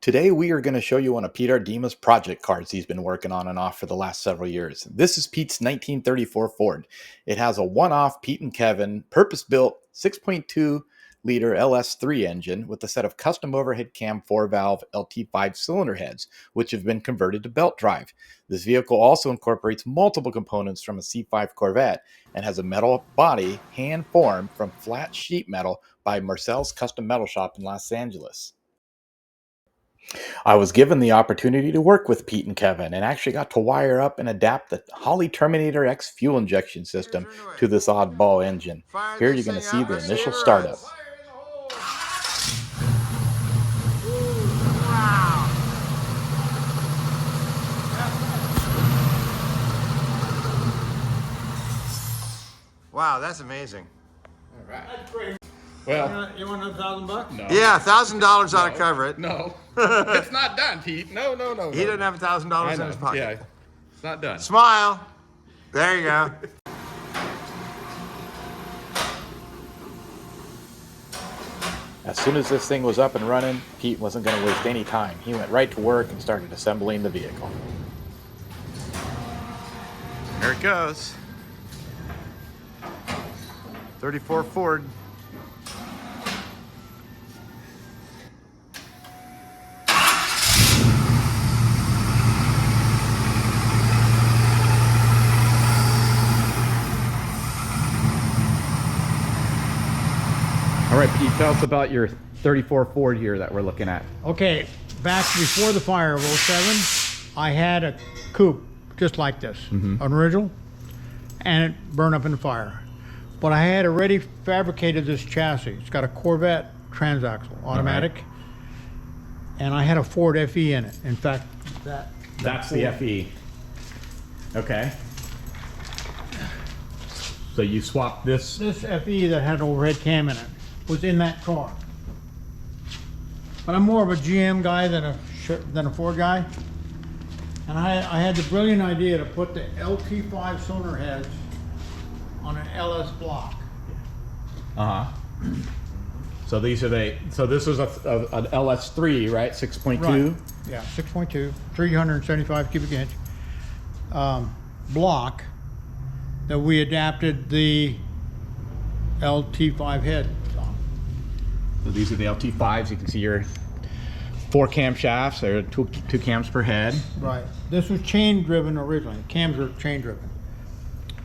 Today we are going to show you one of Pete Aardema's project cars he's been working on and off for the last several years. This is Pete's 1934 Ford. It has a one-off Pete and Kevin purpose-built 6.2 liter LS3 engine with a set of custom overhead cam 4-valve LT5 cylinder heads, which have been converted to belt drive. This vehicle also incorporates multiple components from a C5 Corvette and has a metal body hand-formed from flat sheet metal by Marcel's Custom Metal Shop in Los Angeles. I was given the opportunity to work with Pete and Kevin and actually got to wire up and adapt the Holley Terminator X fuel injection system to this oddball engine. Here you're going to see the initial startup. Wow, that's amazing. All right. That's great. Well, you want $1,000? no. Yeah, $1,000 ought to cover it. No. It's not done, Pete. No. He doesn't have $1,000 in his pocket. Yeah, it's not done. Smile. There you go. As soon as this thing was up and running, Pete wasn't going to waste any time. He went right to work and started assembling the vehicle. Here it goes. 34 Ford. All right, Pete, tell us about your 34 Ford here that we're looking at. Okay, back before the fire of 07, I had a coupe just like this, an original, and it burned up in the fire. But I had already fabricated this chassis. It's got a Corvette transaxle, automatic, and I had a Ford FE in it. In fact, That's the FE. Okay. So you swapped this. This FE that had an overhead cam in it was in that car. But I'm more of a GM guy than a Ford guy. And I had the brilliant idea to put the LT5 cylinder heads on an LS block. So these are so this was an LS3, right? 6.2. Right. Yeah, 6.2, 375 cubic inch block that we adapted the LT5 head on. So these are the LT5s. You can see your 4 camshafts. There are two cams per head. Right. This was chain driven originally. Cams were chain driven.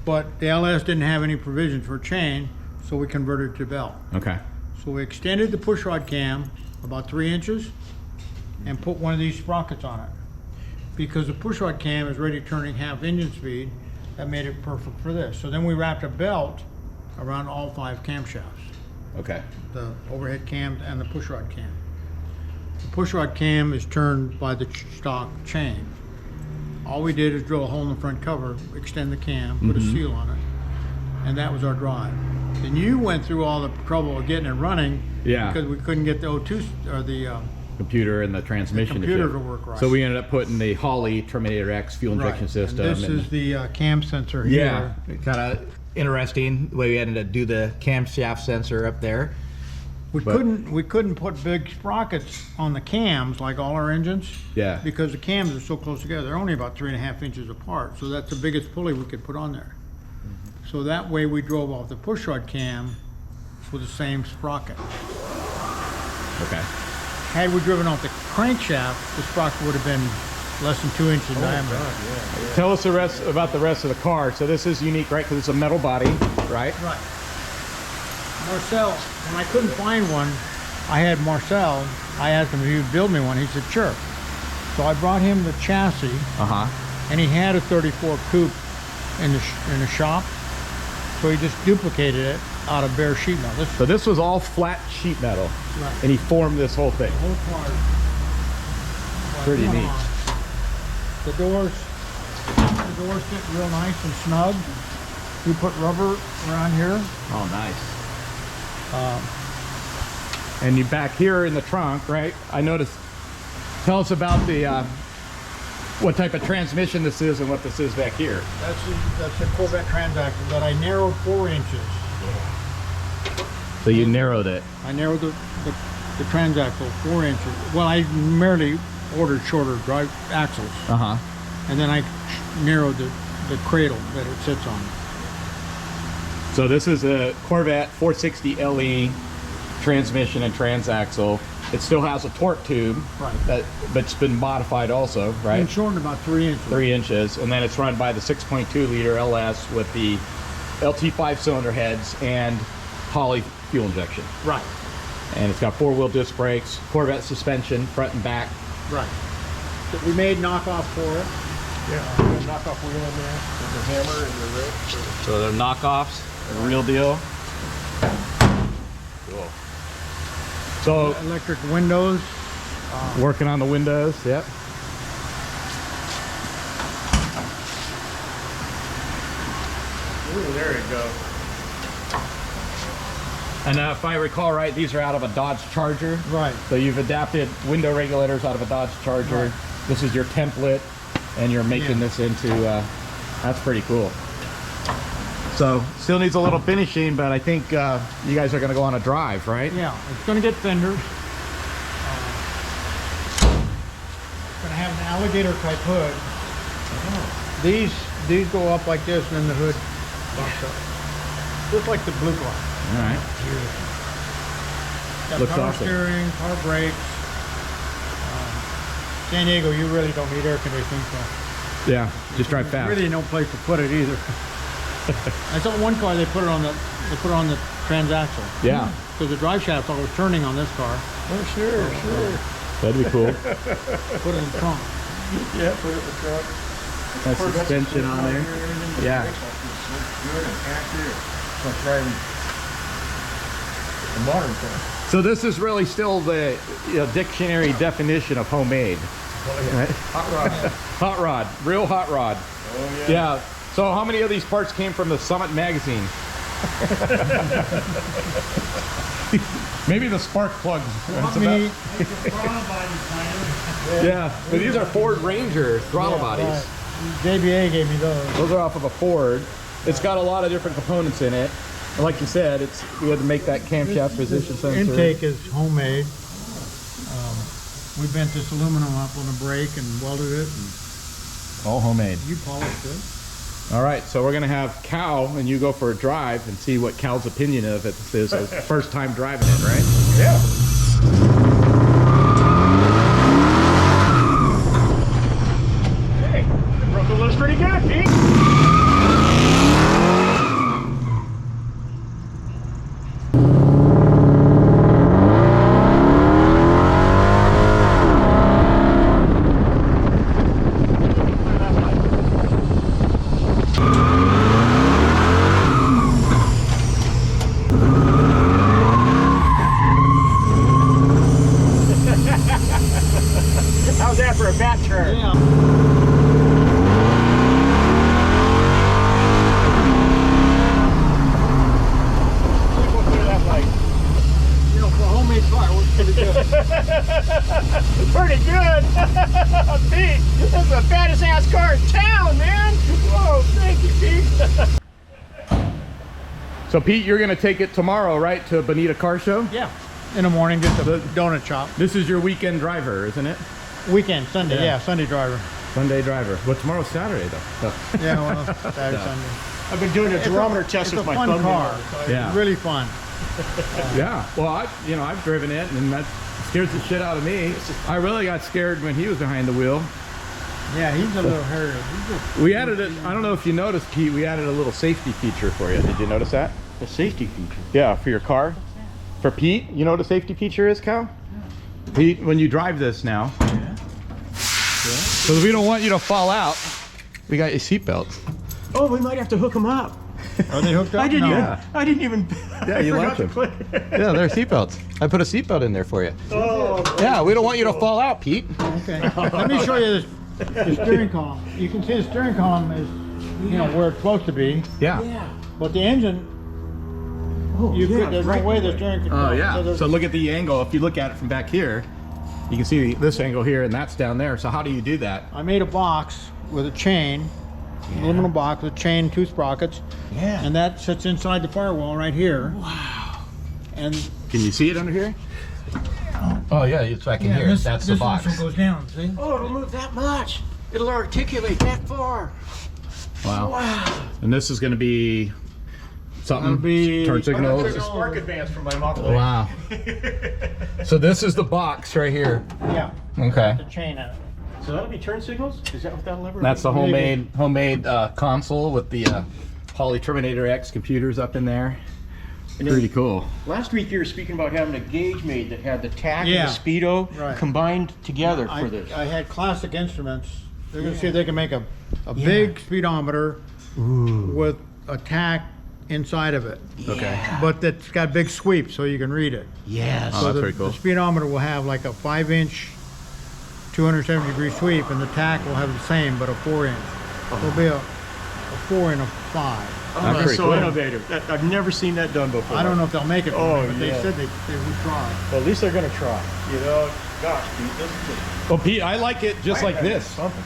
But the LS didn't have any provisions for chain, so we converted it to belt. Okay. So we extended the pushrod cam about 3 inches and put one of these sprockets on it. Because the pushrod cam is ready turning half engine speed, that made it perfect for this. So then we wrapped a belt around all 5 camshafts. Okay. The overhead cam and the pushrod cam. The pushrod cam is turned by the stock chain. All we did is drill a hole in the front cover, extend the cam, put a seal on it, and that was our drive. Then you went through all the trouble of getting it running, because we couldn't get the O2 or the computer and the transmission computer to work right. So we ended up putting the Holley Terminator X fuel injection system. And this is the cam sensor here. Yeah, kind of interesting the way we had to do the camshaft sensor up there. We couldn't put big sprockets on the cams like all our engines. Yeah. Because the cams are so close together. They're only about 3.5 inches apart. So that's the biggest pulley we could put on there. So that way we drove off the pushrod cam with the same sprocket. Okay. Had we driven off the crankshaft, the sprocket would have been less than 2 inches in diameter. Yeah. Tell us about the rest of the car. So this is unique, right? Because it's a metal body, right? Right. Marcel, when I couldn't find one, I had Marcel, I asked him if he would build me one. He said, sure. So I brought him the chassis, and he had a 34 coupe in the shop. So he just duplicated it out of bare sheet metal. So this was all flat sheet metal, right. And he formed this whole thing. The whole car. Pretty neat. The doors fit real nice and snug. We put rubber around here. Oh, nice. And you back here in the trunk, right? I noticed. Tell us about the what type of transmission this is and what this is back here. That's a Corvette transaxle that I narrowed 4 inches. So you narrowed it. I narrowed the the transaxle 4 inches. Well, I merely ordered shorter drive axles, and then I narrowed the cradle that it sits on. So this is a Corvette 460 LE transmission and transaxle. It still has a torque tube, Right. but it's been modified also, right? And shortened about 3 inches. 3 inches, and then it's run by the 6.2 liter LS with the LT5 cylinder heads and Holley fuel injection. Right. And it's got 4-wheel disc brakes, Corvette suspension, front and back. Right. So we made knockoff for it. Yeah, knockoff wheel in there with the hammer and the rig. So they're knockoffs, the real deal. Cool. So Electric windows. working on the windows, yep. Ooh, there you go. And if I recall right, these are out of a Dodge Charger. Right. So you've adapted window regulators out of a Dodge Charger. Right. This is your template, and you're making this into, that's pretty cool. So, still needs a little finishing, but I think you guys are going to go on a drive, right? Yeah, it's going to get fenders. It's going to have an alligator type hood. These go up like this, and then the hood pops up. Just like the blue car. All right. Got Looks power awesome. steering, power brakes. San Diego, you really don't need air conditioning, so Yeah, just drive fast. really no place to put it either. I saw one car they put it on the transaxle. Yeah. Because the drive shaft's always turning on this car. Oh, sure. That'd be cool. Put it in the trunk. Yeah, put it in the truck. That suspension on there. Yeah. Good and accurate. Like driving a modern car. So this is really still the dictionary definition of homemade. Right? Hot rod. Hot rod, real hot rod. Oh, Yeah. So how many of these parts came from the Summit magazine? Maybe the spark plugs. That's about- Yeah, but these are Ford Ranger throttle bodies. JBA gave me those. Those are off of a Ford. It's got a lot of different components in it. And like you said, we had to make that camshaft position sensor. Intake is homemade. We bent this aluminum up on the brake and welded it, and All homemade. you polished it. All right, so we're gonna have Cal and you go for a drive and see what Cal's opinion of it is as first time driving it, right? Yeah. Hey, the broken looks pretty good, Pete. How's that for a bat turn? Yeah. We'll clear that light. You know, for a homemade car, it works pretty good. Pretty good. Pete, that's the fattest ass car in town, man. Whoa, thank you, Pete. So Pete, you're gonna take it tomorrow, right, to Bonita Car Show? Yeah. In the morning, get the donut shop. This is your weekend driver, isn't it? Weekend, Sunday, Yeah. yeah, Sunday driver. Sunday driver. Well, tomorrow's Saturday though. So. Yeah, well, Saturday, Yeah. Sunday. I've been doing a durometer test It's with a my fun thumb. car. Yeah. Really fun. Yeah. Well, I've driven it, and that scares the shit out of me. I really got scared when he was behind the wheel. Yeah, he's a little hairy. We added it. I don't know if you noticed, Pete. We added a little safety feature for you. Did you notice that? A safety feature. Yeah, for your car. For Pete, you know what a safety feature is, Cal? Pete, when you drive this now, because we don't want you to fall out, we got your seatbelt. Oh, we might have to hook them up. Are they hooked up? I didn't No. even. I didn't even. Yeah, I you forgot launch to them. put- Yeah, they're seatbelts. I put a seatbelt in there for you. Oh. Yeah, we don't want you to fall out, Pete. Okay. Let me show you the steering column. You can see the steering column is, you know, where it's supposed to be, Yeah. Yeah. but the engine, Oh, there's no way the steering could Oh go. yeah. there's- So look at the angle. If you look at it from back here, you can see this angle here, and that's down there. So how do you do that? I made a box with a chain, aluminum box with a chain, 2 sprockets, Yeah. and that sits inside the firewall right here. Wow. And Can you see it under here? Oh yeah, it's back in here. This, That's this the box. also goes down, see? Oh, it'll move that much. It'll articulate that far. Wow. Wow. And this is going to be something. It'll be- turn signals. There's a spark advance from my muffler. Wow. So this is the box right here. Yeah. Okay. The chain in it. So that'll be turn signals? Is that what that lever That's the Maybe. homemade console with the Poly Terminator X computers up in there. Pretty cool. Last week you were speaking about having a gauge made that had the tack Yeah. and the speedo Right. combined together for this. I had Classic Instruments. They're gonna see if they can make a big speedometer with a tack inside of it. Okay. But that's got big sweep so you can read it. Yes. Oh, So that's the, pretty cool. the speedometer will have like a 5-inch, 270-degree sweep, and the tack will have the same, but a 4-inch. It'll be a 4 and a 5. Oh, That's that's pretty so cool. innovative. I've never seen that done before. I don't know if they'll make it, Oh, but they yeah. said they would try. Well, at least they're going to try. You know, gosh, Pete, this is Well, Pete, I like it just like this. something.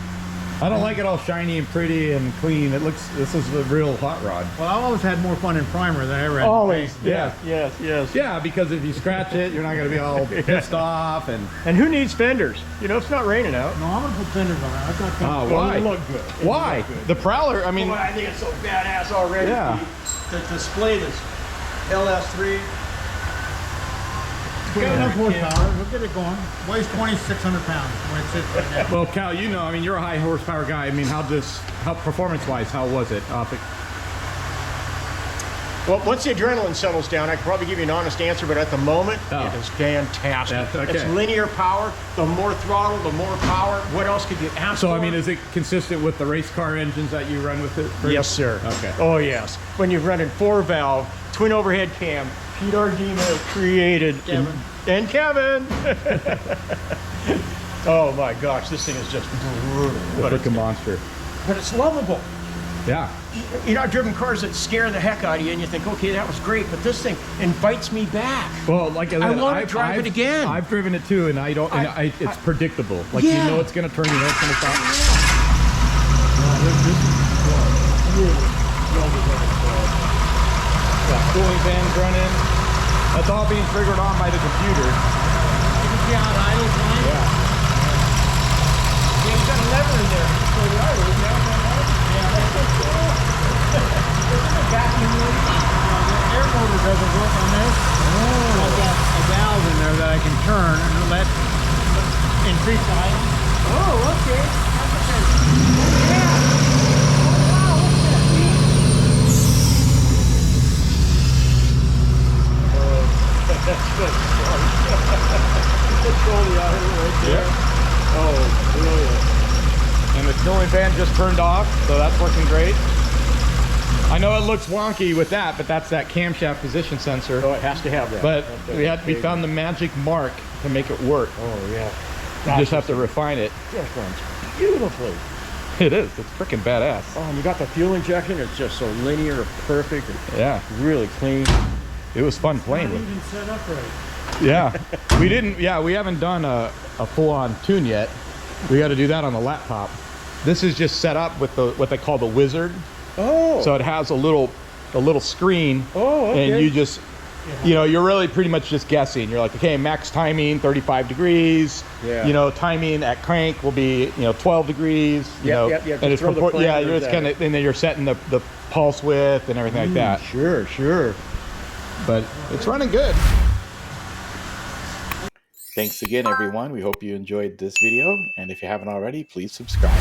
I don't like it all shiny and pretty and clean. This is the real hot rod. Well, I've always had more fun in primer than I ever had in Always. paint. Yeah. Yes, yes. Yeah, because if you scratch it, you're not going to be all pissed off. And And who needs fenders? You know, it's not raining out. No, I'm gonna put fenders on it. I've got fenders. oh, Well, why? it'll look good. It'll Why? look good. The Prowler. I mean, Boy, I think it's so badass already. Yeah. Pete, to display this LS3. It's got enough horsepower. We'll get it going. Weighs 2,600 pounds when it sits right now. well, Cal, you know, I mean, you're a high horsepower guy. I mean, how performance-wise, how was it? Well, once the adrenaline settles down, I can probably give you an honest answer, but at the moment, Oh. it is fantastic. Yeah, okay. It's linear power. The more throttle, the more power. What else could you ask So, for? I mean, is it consistent with the race car engines that you run with it? Yes, sir. Okay. Oh, yes. When you're running 4-valve, twin overhead cam, Pete Aardema created. Kevin. And Kevin. Oh, my gosh. This thing is just brutal. The freaking monster. But it's lovable. Yeah. You know, I've driven cars that scare the heck out of you, and you think, okay, that was great, but this thing invites me back. Well, like I said, wanna drive it again. I've driven it too, and it's predictable. Like Yeah. you know it's gonna turn, you know it's gonna stop. Cooling fans running. That's all being triggered on by the computer. You can see how it idles fine. Yeah. Yeah, you got a lever in there. So the idle, now, vacuum room. The air motor doesn't work on this. I've got a valve in there that I can turn and it'll let increase the height. Oh, okay. Yeah. Oh, wow, look at that. That's good. Control the idle right there. Oh, brilliant. And the cooling fan just turned off, so that's working great. I know it looks wonky with that, but that's that camshaft position sensor. Oh, it has to have that. But That's we found the magic mark to make it work. Oh, yeah. You just have to refine it. Just runs beautifully. It is. It's freaking badass. Oh, and you got the fuel injection. It's just so linear, perfect, and Yeah. really clean. It was fun playing with. Even set up right. Yeah. We haven't done a full-on tune yet. We got to do that on the laptop. This is just set up with what they call the wizard. Oh. So it has a little screen. Oh, okay. And you just, you know, you're really pretty much just guessing. You're like, okay, max timing, 35 degrees. Yeah. You know, timing at crank will be, 12 degrees. You know, yep. And it's Just throw the yeah, parameters you're just at kind it. of, and then you're setting the pulse width and everything like that. Sure, sure. But it's running good. Thanks again, everyone. We hope you enjoyed this video. And if you haven't already, please subscribe.